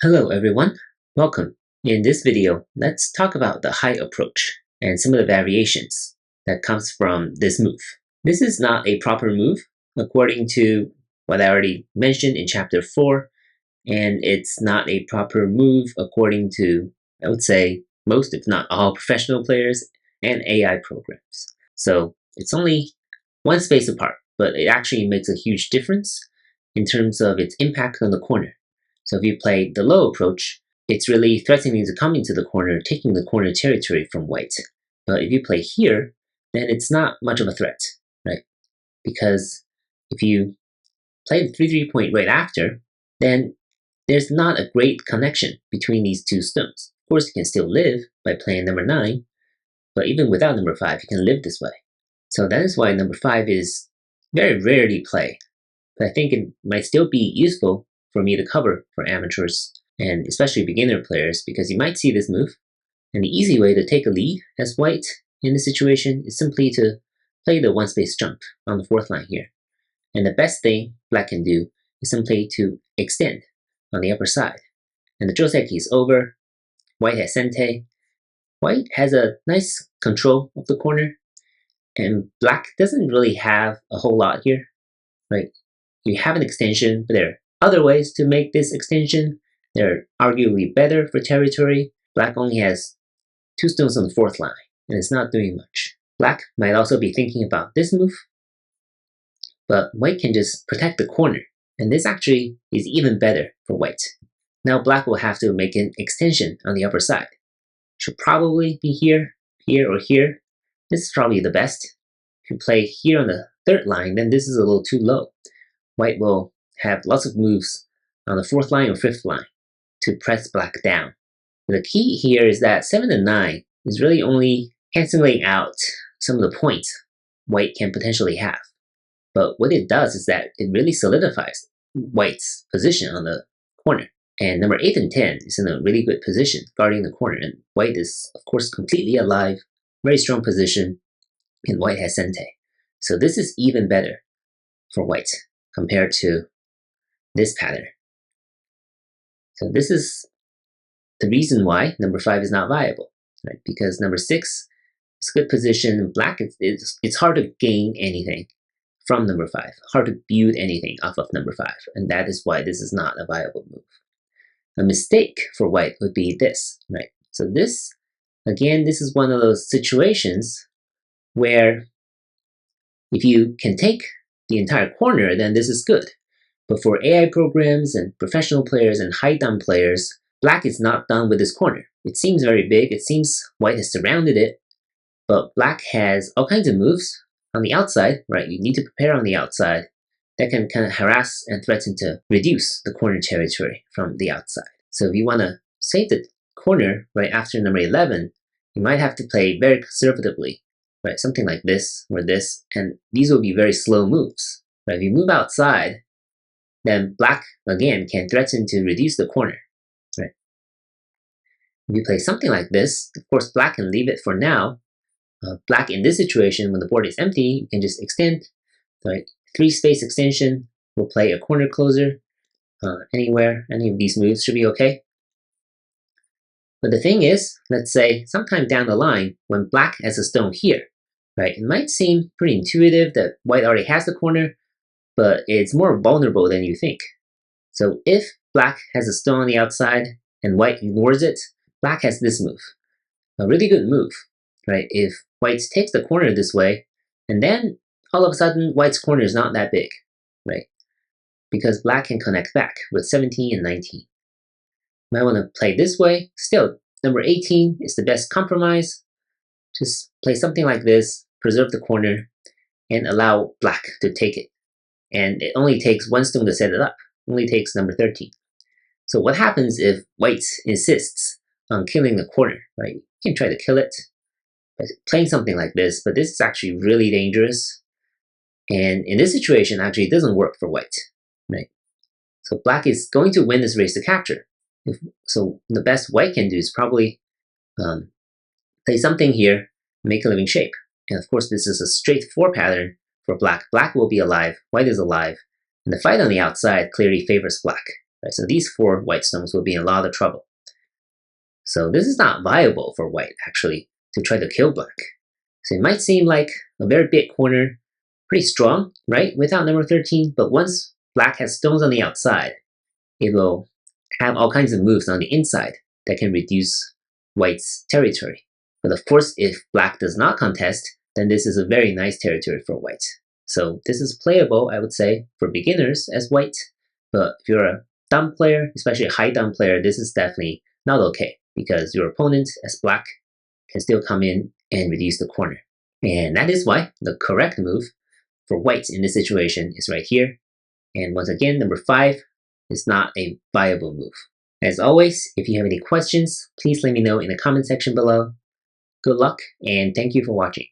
Hello everyone, welcome. In this video, let's talk about the height approach and some of the variations that comes from this move. This is not a proper move according to what I already mentioned in chapter 4, and it's not a proper move according to, I would say, most if not all professional players and AI programs. So it's only one space apart, but it actually makes a huge difference in terms of its impact on the corner. So if you play the low approach, it's really threatening to come into the corner, taking the corner territory from white. But if you play here, then it's not much of a threat, right? Because if you play the 3-3 point right after, then there's not a great connection between these two stones. Of course, you can still live by playing number 9, but even without number 5, you can live this way. So that is why number 5 is very rarely played. But I think it might still be useful for me to cover for amateurs and especially beginner players, because you might see this move. And the easy way to take a lead as white in this situation is simply to play the one space jump on the 4th line here. And the best thing black can do is simply to extend on the upper side. And the Josekis is over, white has sente. White has a nice control of the corner, and black doesn't really have a whole lot here, right? You have an extension, but there are other ways to make this extension. They're arguably better for territory. Black only has 2 stones on the 4th line, and it's not doing much. Black might also be thinking about this move, but white can just protect the corner, and this actually is even better for white. Now black will have to make an extension on the upper side. Should probably be here, here, or here. This is probably the best. If you play here on the 3rd line, then this is a little too low. White will have lots of moves on the 4th line or 5th line to press black down. The key here is that 7 and 9 is really only canceling out some of the points white can potentially have. But what it does is that it really solidifies white's position on the corner. And number 8 and 10 is in a really good position, guarding the corner. And white is, of course, completely alive, very strong position, and white has sente. So this is even better for white compared to this pattern. So this is the reason why number 5 is not viable, right? Because number 6 is a good position. Black, it's hard to gain anything from number 5, hard to build anything off of number 5, and that is why this is not a viable move. A mistake for white would be this, right? So this, again, this is one of those situations where if you can take the entire corner, then this is good. But for AI programs and professional players and high-down players, black is not done with this corner. It seems very big. It seems white has surrounded it, but black has all kinds of moves on the outside, right? You need to prepare on the outside that can kind of harass and threaten to reduce the corner territory from the outside. So if you want to save the corner right after number 11, you might have to play very conservatively, right? Something like this or this, and these will be very slow moves. Right? If you move outside, then black, again, can threaten to reduce the corner, right? If you play something like this, of course, black can leave it for now. Black in this situation, when the board is empty, you can just extend, right? 3 space extension will play a corner closer anywhere. Any of these moves should be okay. But the thing is, let's say sometime down the line, when black has a stone here, right? It might seem pretty intuitive that white already has the corner, but it's more vulnerable than you think. So if black has a stone on the outside and white ignores it, black has this move. A really good move, right? If white takes the corner this way, and then all of a sudden white's corner is not that big, right? Because black can connect back with 17 and 19. You might want to play this way. Still, number 18 is the best compromise. Just play something like this, preserve the corner, and allow black to take it. And it only takes 1 stone to set it up. It only takes number 13. So what happens if white insists on killing the corner, right? You can try to kill it by playing something like this, but this is actually really dangerous. And in this situation, actually, it doesn't work for white, right? So black is going to win this race to capture. So the best white can do is probably play something here, make a living shape. And of course, this is a straight 4 pattern for black. Black will be alive, white is alive, and the fight on the outside clearly favors black. Right? So these 4 white stones will be in a lot of trouble. So this is not viable for white, actually, to try to kill black. So it might seem like a very big corner, pretty strong, right, without number 13, but once black has stones on the outside, it will have all kinds of moves on the inside that can reduce white's territory. But of course, if black does not contest, then this is a very nice territory for white. So this is playable, I would say, for beginners as white, but if you're a dumb player, especially a high dumb player, this is definitely not okay, because your opponent as black can still come in and reduce the corner. And that is why the correct move for white in this situation is right here. And once again, number 5 is not a viable move. As always, if you have any questions, please let me know in the comment section below. Good luck, and thank you for watching.